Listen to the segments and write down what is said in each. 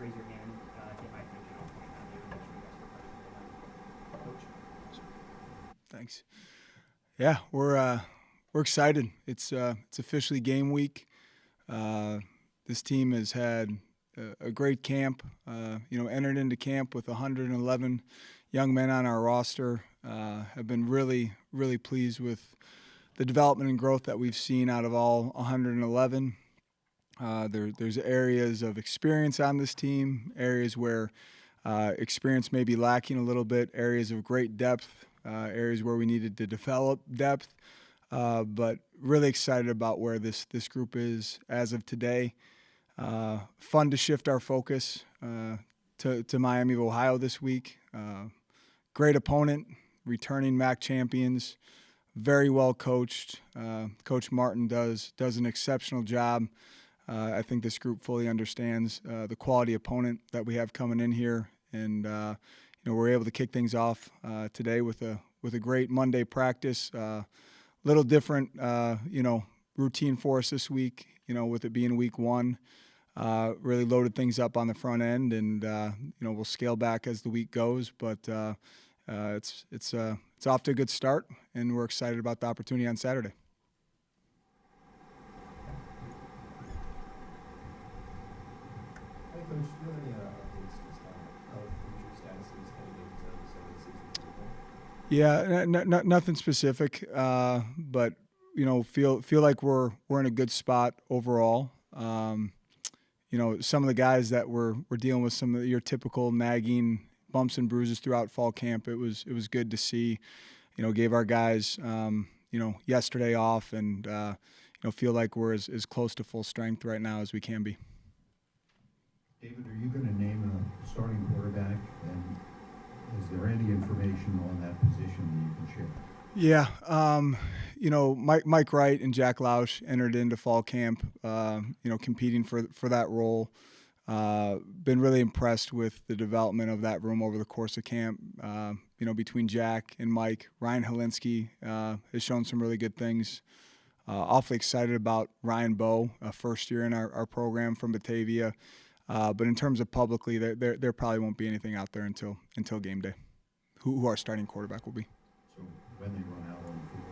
raise your hand, get my attention. I'll point on you and make sure you guys are questions. Coach. Thanks. Yeah, we're excited. It's officially game week. This team has had a great camp. Entered into camp with 111 young men on our roster. Have been really, really pleased with the development and growth that we've seen out of all 111. There's areas of experience on this team, areas where experience may be lacking a little bit, areas of great depth, areas where we needed to develop depth. But really excited about where this group is as of today. Fun to shift our focus to Miami of Ohio this week. Great opponent, returning MAC champions, very well coached. Coach Martin does an exceptional job. I think this group fully understands the quality opponent that we have coming in here, and we're able to kick things off today with a great Monday practice. Little different, routine for us this week. With it being week one, really loaded things up on the front end, and we'll scale back as the week goes. But it's off to a good start, and we're excited about the opportunity on Saturday. Hey, Coach, do you have any updates just on health, injury statuses heading into the season? Yeah, nothing specific, but feel like we're in a good spot overall. Some of the guys that we're dealing with some of your typical nagging bumps and bruises throughout fall camp. It was good to see. Gave our guys yesterday off, and feel like we're as close to full strength right now as we can be. David, are you going to name a starting quarterback, and is there any information on that position that you can share? Yeah, Mike Wright and Jack Lausch entered into fall camp, competing for that role. Been really impressed with the development of that room over the course of camp. Between Jack and Mike, Ryan Helinski has shown some really good things. Awfully excited about Ryan Bowe, first year in our program from Batavia. But in terms of publicly, there probably won't be anything out there until game day, who our starting quarterback will be. So when they run out on the field?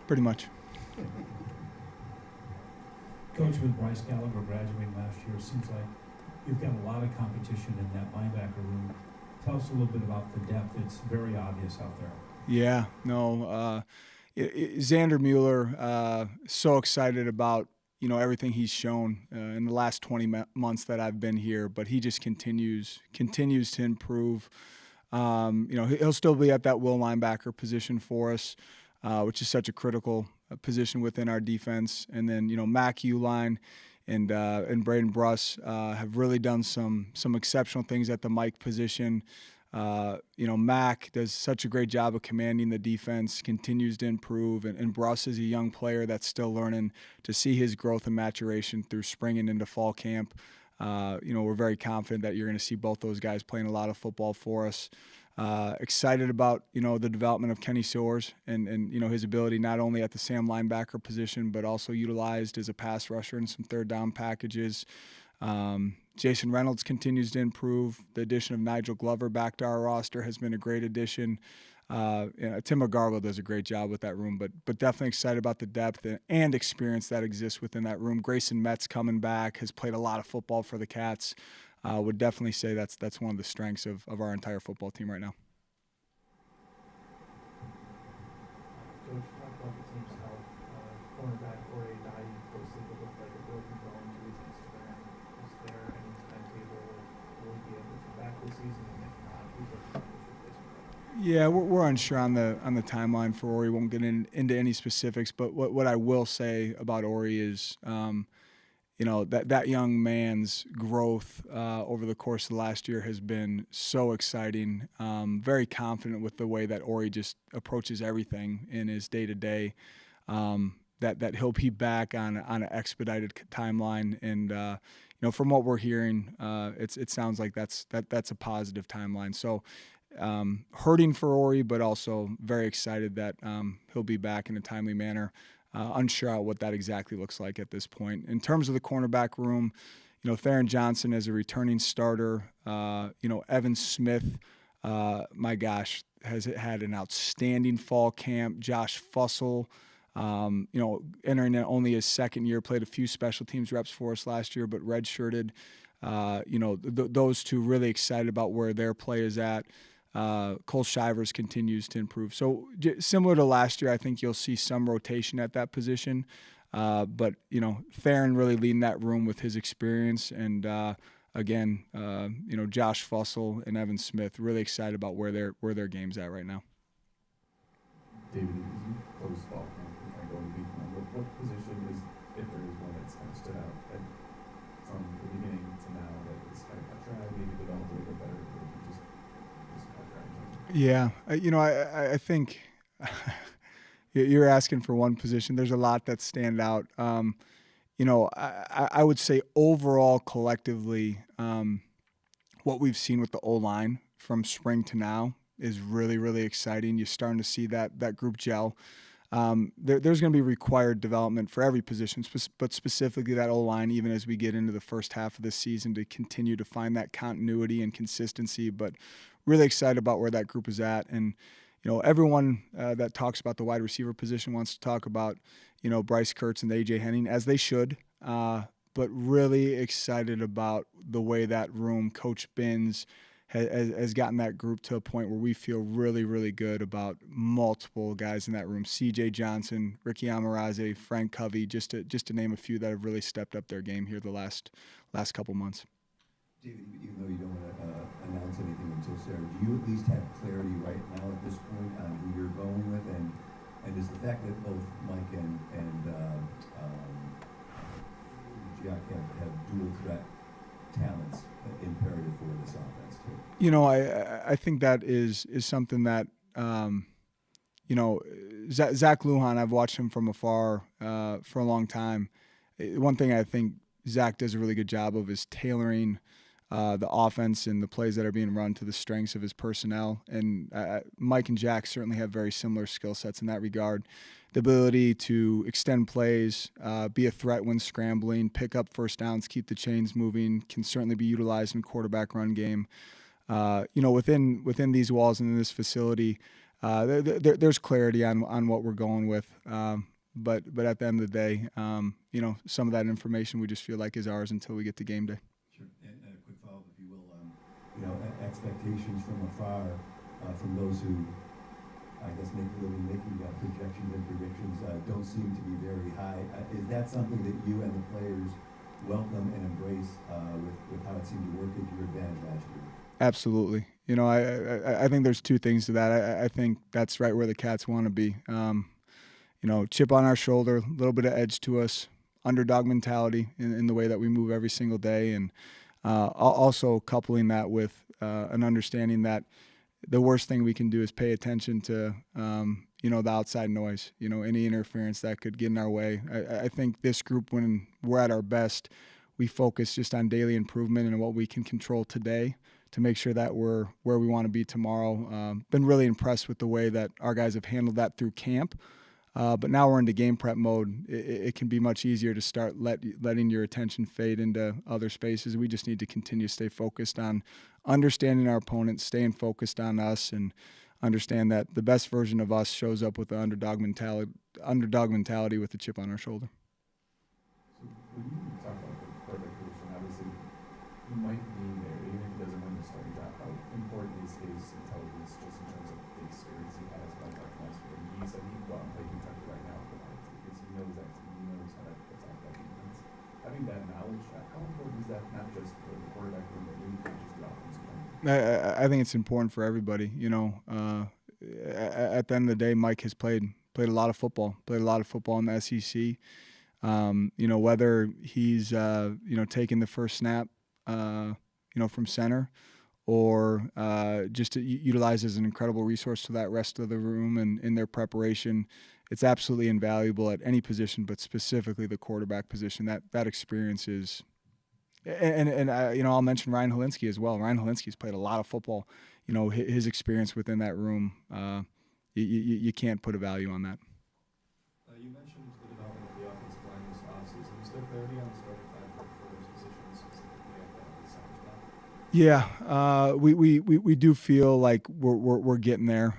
Pretty much. Coach, with Bryce Gallagher graduating last year, it seems like you've got a lot of competition in that linebacker room. Tell us a little bit about the depth. It's very obvious out there. Yeah, no. Xander Mueller, so excited about everything he's shown in the last 20 months that I've been here, but he just continues to improve. He'll still be at that will linebacker position for us, which is such a critical position within our defense. And then Mac Uline and Braden Bruss have really done some exceptional things at the Mike position. Mac does such a great job of commanding the defense, continues to improve, and Bruss is a young player that's still learning to see his growth and maturation through spring and into fall camp. We're very confident that you're going to see both those guys playing a lot of football for us. Excited about, the development of Kenny Soares and his ability not only at the Sam linebacker position, but also utilized as a pass rusher in some third down packages. Jason Reynolds continues to improve. The addition of Nigel Glover back to our roster has been a great addition. Tim McGargle does a great job with that room, but definitely excited about the depth and experience that exists within that room. Grayson Metz coming back, has played a lot of football for the Cats. Would definitely say that's one of the strengths of our entire football team right now. Coach, talk about the team's health. Cornerback Corey Dye posted what looked like a broken bone to his Instagram. Is there any timetable? Will he be able to come back this season? And if not, who's looking for his replacement? Yeah, we're unsure on the timeline for Ori. Won't get into any specifics, but what I will say about Ori is, that young man's growth over the course of the last year has been so exciting. Very confident with the way that Ori just approaches everything in his day-to-day. That he'll be back on an expedited timeline, and from what we're hearing, it sounds like that's a positive timeline. So hurting for Ori, but also very excited that he'll be back in a timely manner. Unsure what that exactly looks like at this point. In terms of the cornerback room, Theron Johnson as a returning starter. Evan Smith, my gosh, has had an outstanding fall camp. Josh Fussell, entering in only his second year, played a few special teams reps for us last year, but redshirted. Those two, really excited about where their play is at. Cole Shivers continues to improve. So similar to last year, I think you'll see some rotation at that position. But Theron really leading that room with his experience. And, Josh Fussell and Evan Smith, really excited about where their game's at right now. David, as you close fall camp and kind of go into week one, what position is, if there is one that's kind of stood out from the beginning to now that is kind of cut dry, maybe developed a little bit better, or just cut dry? Yeah, I think you're asking for one position. There's a lot that stand out. I would say overall, collectively, what we've seen with the O-line from spring to now is really, really exciting. You're starting to see that group gel. There's going to be required development for every position, but specifically that O-line, even as we get into the first half of the season, to continue to find that continuity and consistency. But really excited about where that group is at. And, everyone that talks about the wide receiver position wants to talk about, Bryce Kurtz and A.J. Henning, as they should. But really excited about the way that room, Coach Binns, has gotten that group to a point where we feel really, really good about multiple guys in that room. C.J. Johnson, Ricky Amaraze, Frank Covey, just to name a few that have really stepped up their game here the last couple months. David, even though you don't want to announce anything until Sarah, do you at least have clarity right now at this point on who you're going with? And is the fact that both Mike and Jack have dual threat talents imperative for this offense too? I think that is something that Zach Lujan, I've watched him from afar for a long time. One thing I think Zach does a really good job of is tailoring the offense and the plays that are being run to the strengths of his personnel. And Mike and Jack certainly have very similar skill sets in that regard. The ability to extend plays, be a threat when scrambling, pick up first downs, keep the chains moving, can certainly be utilized in quarterback run game. Within these walls and in this facility, there's clarity on what we're going with. But at the end of the day, some of that information we just feel like is ours until we get to game day. Sure. And a quick follow-up, if you will. Expectations from afar from those who, I guess, making projections and predictions don't seem to be very high. Is that something that you and the players welcome and embrace with how it seemed to work at your advantage last year? Absolutely. I think there's two things to that. I think that's right where the Cats want to be. Chip on our shoulder, a little bit of edge to us, underdog mentality in the way that we move every single day, and also coupling that with an understanding that the worst thing we can do is pay attention to, the outside noise, any interference that could get in our way. I think this group, when we're at our best, we focus just on daily improvement and what we can control today to make sure that we're where we want to be tomorrow. Been really impressed with the way that our guys have handled that through camp. But now we're into game prep mode. It can be much easier to start letting your attention fade into other spaces. We just need to continue to stay focused on understanding our opponent, staying focused on us, and understand that the best version of us shows up with the underdog mentality with the chip on our shoulder. So when you talk about the quarterback position, obviously you might be there, even if he doesn't win the starting job. How important is his intelligence just in terms of the experience he has about that atmosphere? He said he'd go out and play Kentucky right now because he knows that team, he knows how to attack that defense. Having that knowledge, how important is that, not just for the quarterback room, but maybe not just the offense? I think it's important for everybody. At the end of the day, Mike has played a lot of football, in the SEC. Whether he's taking the first snap, from center, or just utilizes an incredible resource to that rest of the room and in their preparation, it's absolutely invaluable at any position, but specifically the quarterback position. That experience is. And I'll mention Ryan Helinski as well. Ryan Helinski's played a lot of football. His experience within that room, you can't put a value on that. You mentioned the development of the offensive line this offseason. Is there clarity on the starting five for those positions? Yeah, we do feel like we're getting there.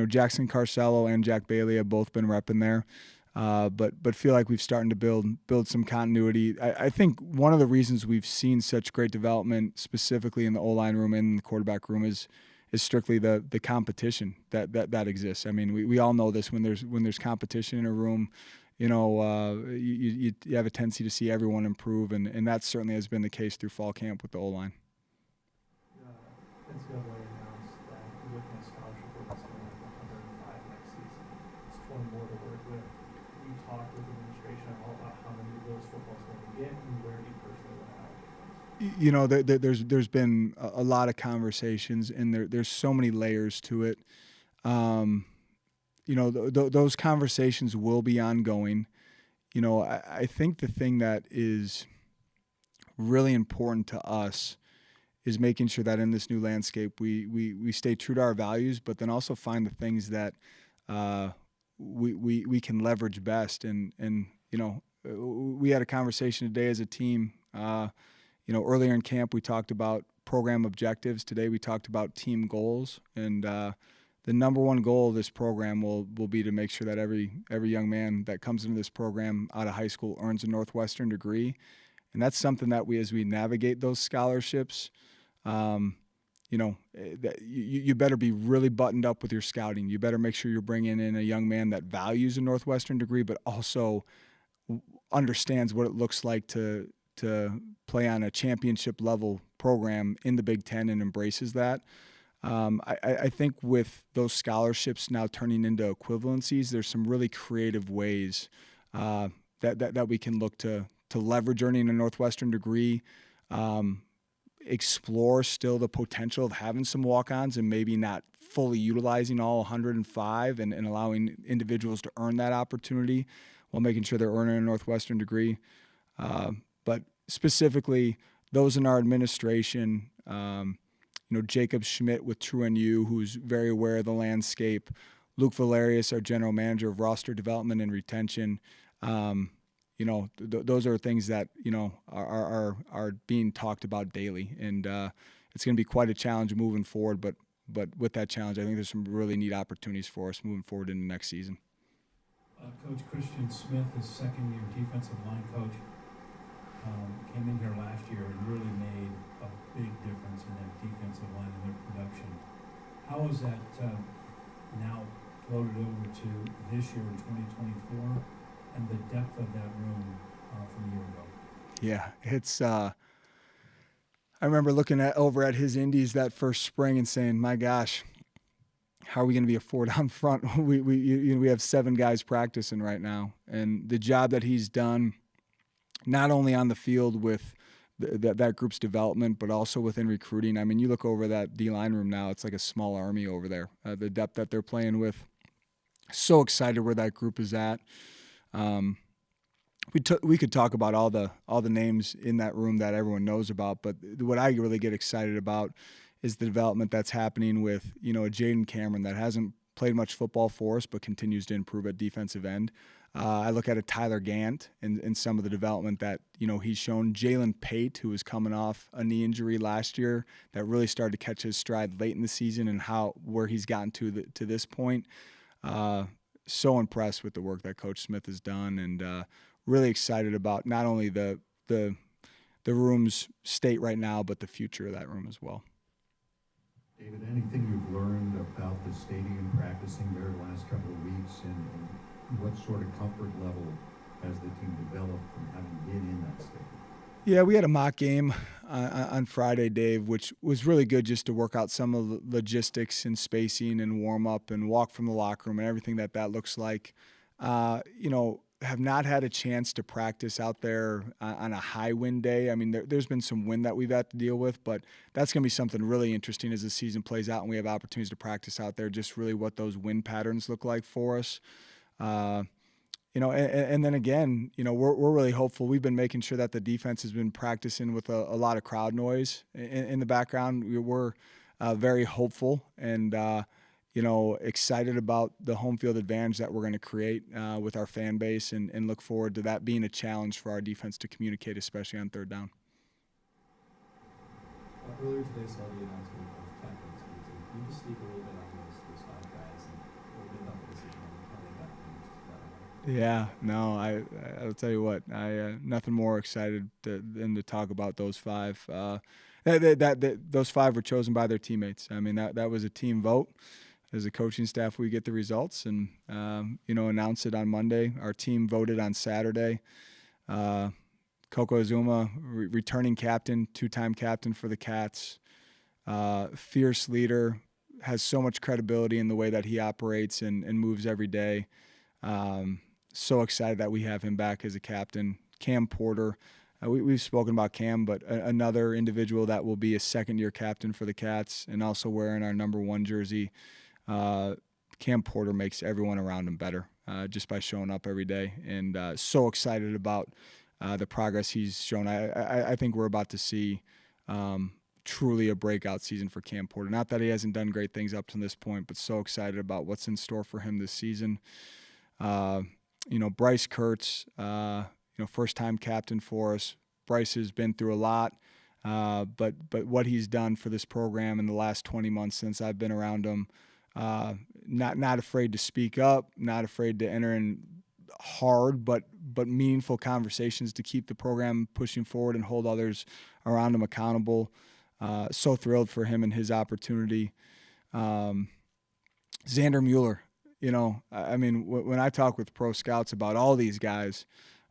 Jackson Carcello and Jack Bailey have both been repping there, but feel like we've starting to build some continuity. I think one of the reasons we've seen such great development, specifically in the O-line room and the quarterback room, is strictly the competition that exists. I mean, we all know this when there's competition in a room. You have a tendency to see everyone improve, and that certainly has been the case through fall camp with the O-line. NCAA announced that we're looking at scholarship work that's going to have 105 next season. It's 20 more to work with. You talked with the administration about how many of those football's going to get and where you personally want to allocate those. There's been a lot of conversations, and there's so many layers to it. Those conversations will be ongoing. I think the thing that is really important to us is making sure that in this new landscape we stay true to our values, but then also find the things that we can leverage best. And we had a conversation today as a team. Earlier in camp we talked about program objectives. Today we talked about team goals, and the number one goal of this program will be to make sure that every young man that comes into this program out of high school earns a Northwestern degree. And that's something that as we navigate those scholarships, you better be really buttoned up with your scouting. You better make sure you're bringing in a young man that values a Northwestern degree, but also understands what it looks like to play on a championship level program in the Big Ten and embraces that. I think with those scholarships now turning into equivalencies, there's some really creative ways that we can look to leverage earning a Northwestern degree, explore still the potential of having some walk-ons and maybe not fully utilizing all 105 and allowing individuals to earn that opportunity while making sure they're earning a Northwestern degree. But specifically, those in our administration, Jacob Schmidt with True NU, who's very aware of the landscape, Luke Valerius, our general manager of roster development and retention. Those are things that are being talked about daily, and it's going to be quite a challenge moving forward. But with that challenge, I think there's some really neat opportunities for us moving forward into next season. Coach Christian Smith is second-year defensive line coach. Came in here last year and really made a big difference in that defensive line and their production. How is that now floated over to this year in 2024 and the depth of that room from a year ago? Yeah, it's I remember looking over at his indies that first spring and saying, my gosh, how are we going to be a four down front? We have 7 guys practicing right now, and the job that he's done, not only on the field with that group's development, but also within recruiting. I mean, you look over that D-line room now, it's like a small army over there. The depth that they're playing with, so excited where that group is at. We could talk about all the names in that room that everyone knows about, but what I really get excited about is the development that's happening with a Jaden Cameron that hasn't played much football for us, but continues to improve at defensive end. I look at a Tyler Gant and some of the development that he's shown. Jalen Pate, who was coming off a knee injury last year, that really started to catch his stride late in the season, and where he's gotten to this point. So impressed with the work that Coach Smith has done, and really excited about not only the room's state right now, but the future of that room as well. David, anything you've learned about the stadium practicing there the last couple of weeks, and what sort of comfort level has the team developed from having been in that stadium? Yeah, we had a mock game on Friday, Dave, which was really good just to work out some of the logistics and spacing and warm up and walk from the locker room and everything that looks like. Have not had a chance to practice out there on a high wind day. I mean, there's been some wind that we've had to deal with, but that's going to be something really interesting as the season plays out and we have opportunities to practice out there, just really what those wind patterns look like for us. And then again, we're really hopeful. We've been making sure that the defense has been practicing with a lot of crowd noise in the background. We're very hopeful and, excited about the home field advantage that we're going to create with our fan base and look forward to that being a challenge for our defense to communicate, especially on third down. Earlier today, saw the announcement of captains meeting. Can you just speak a little bit on those five guys and a little bit about the decision on how they got named? Yeah, no, I'll tell you what, I nothing more excited than to talk about those five. Those five were chosen by their teammates. I mean, that was a team vote. As a coaching staff, we get the results and announce it on Monday. Our team voted on Saturday. Coco Azuma, returning captain, two-time captain for the Cats, fierce leader, has so much credibility in the way that he operates and moves every day. So excited that we have him back as a captain. Cam Porter, we've spoken about Cam, but another individual that will be a second-year captain for the Cats and also wearing our number 1 jersey. Cam Porter makes everyone around him better just by showing up every day, and so excited about the progress he's shown. I think we're about to see truly a breakout season for Cam Porter. Not that he hasn't done great things up to this point, but so excited about what's in store for him this season. Bryce Kurtz, first-time captain for us. Bryce has been through a lot, but what he's done for this program in the last 20 months since I've been around him, not afraid to speak up, not afraid to enter in hard but meaningful conversations to keep the program pushing forward and hold others around him accountable. So thrilled for him and his opportunity. Xander Mueller, when I talk with pro scouts about all these guys,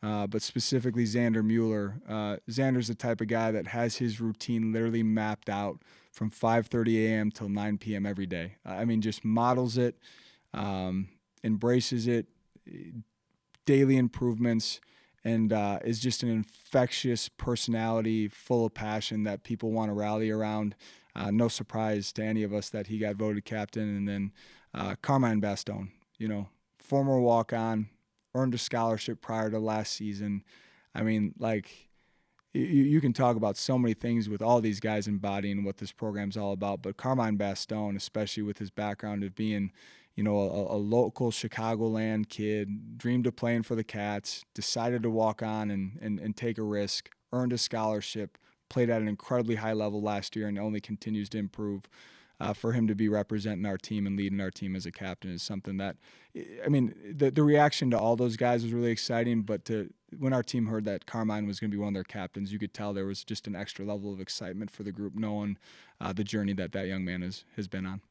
but specifically Xander Mueller, Xander's the type of guy that has his routine literally mapped out from 5:30 a.m. till 9 p.m. every day. Just models it, embraces it, daily improvements, and is just an infectious personality full of passion that people want to rally around. No surprise to any of us that he got voted captain. And then Carmine Bastone, former walk-on, earned a scholarship prior to last season. You can talk about so many things with all these guys embodying what this program's all about, but Carmine Bastone, especially with his background of being a local Chicagoland kid, dreamed of playing for the Cats, decided to walk on and take a risk, earned a scholarship, played at an incredibly high level last year and only continues to improve. For him to be representing our team and leading our team as a captain is something that, the reaction to all those guys was really exciting, but when our team heard that Carmine was going to be one of their captains, you could tell there was just an extra level of excitement for the group knowing the journey that young man has been on.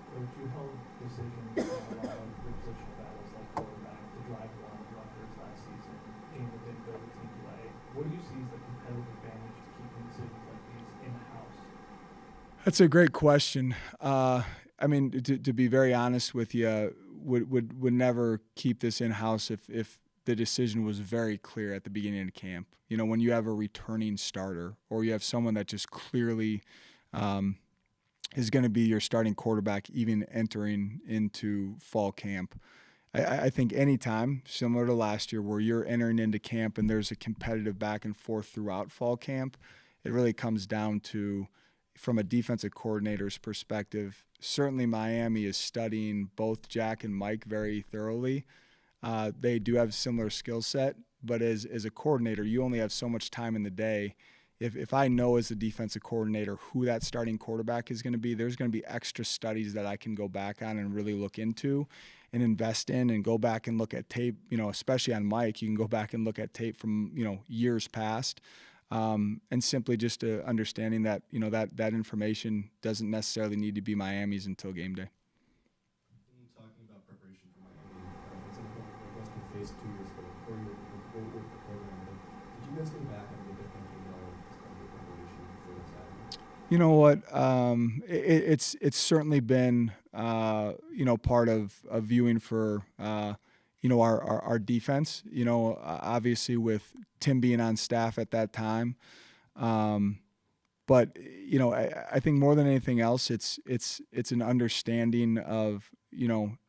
Coach, you held decisions in a lot of your positional battles like quarterback to drive one of Rutgers last season, a game that didn't go the team's way. What do you see as the competitive advantage to keeping decisions like these in-house? That's a great question. To be very honest with you, would never keep this in-house if the decision was very clear at the beginning of camp. When you have a returning starter or you have someone that just clearly is going to be your starting quarterback even entering into fall camp. I think any time, similar to last year, where you're entering into camp and there's a competitive back and forth throughout fall camp, it really comes down to, from a defensive coordinator's perspective, certainly Miami is studying both Jack and Mike very thoroughly. They do have a similar skill set, but as a coordinator, you only have so much time in the day. If I know as the defensive coordinator who that starting quarterback is going to be, there's going to be extra studies that I can go back on and really look into and invest in and go back and look at tape, especially on Mike. You can go back and look at tape from, years past. And simply just understanding that, that information doesn't necessarily need to be Miami's until game day. Talking about preparation for Miami, it's in Northwestern phase 2 years ago before you were with the program. But did you guys go back and look at thinking about your preparation for this Saturday? You know what? It's certainly been part of viewing for our defense. Obviously with Tim being on staff at that time, but I think more than anything else, it's an understanding of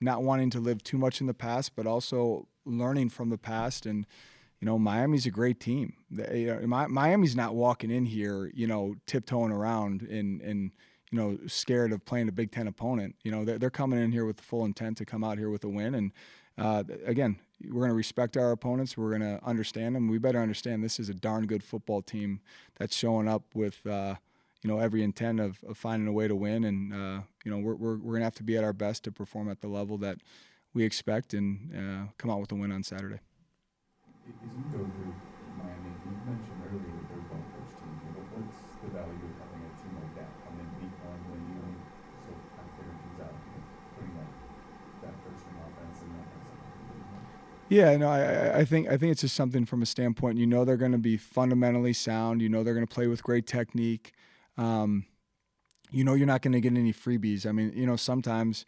not wanting to live too much in the past, but also learning from the past. And Miami's a great team. Miami's not walking in here, tiptoeing around and scared of playing a Big Ten opponent. They're coming in here with the full intent to come out here with a win. And again, we're going to respect our opponents. We're going to understand them. We better understand this is a darn good football team that's showing up with every intent of finding a way to win, and we're going to have to be at our best to perform at the level that we expect and come out with a win on Saturday. As you go through Miami, you mentioned earlier that they're a well-coached team. What's the value of having a team like that come in week one when you still kind of figuring things out, putting that first-string offense and that kind of stuff? Yeah, no, I think it's just something from a standpoint. They're going to be fundamentally sound. They're going to play with great technique. You're not going to get any freebies. I mean, sometimes,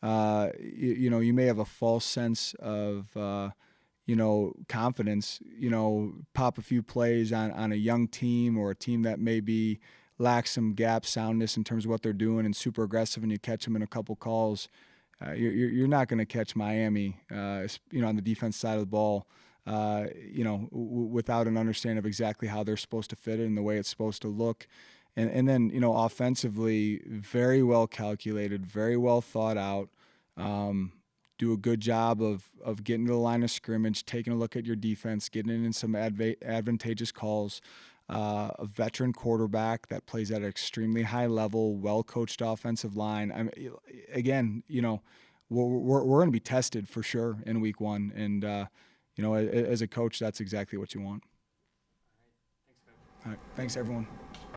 you may have a false sense of, confidence, pop a few plays on a young team or a team that maybe lacks some gap soundness in terms of what they're doing and super aggressive, and you catch them in a couple calls. You're not going to catch Miami, on the defense side of the ball, without an understanding of exactly how they're supposed to fit it and the way it's supposed to look. And then, offensively, very well calculated, very well thought out. Do a good job of getting to the line of scrimmage, taking a look at your defense, getting in some advantageous calls. A veteran quarterback that plays at an extremely high level, well-coached offensive line. I mean, again, we're going to be tested for sure in week one. And, as a coach, that's exactly what you want. All right. Thanks, Coach. All right. Thanks, everyone.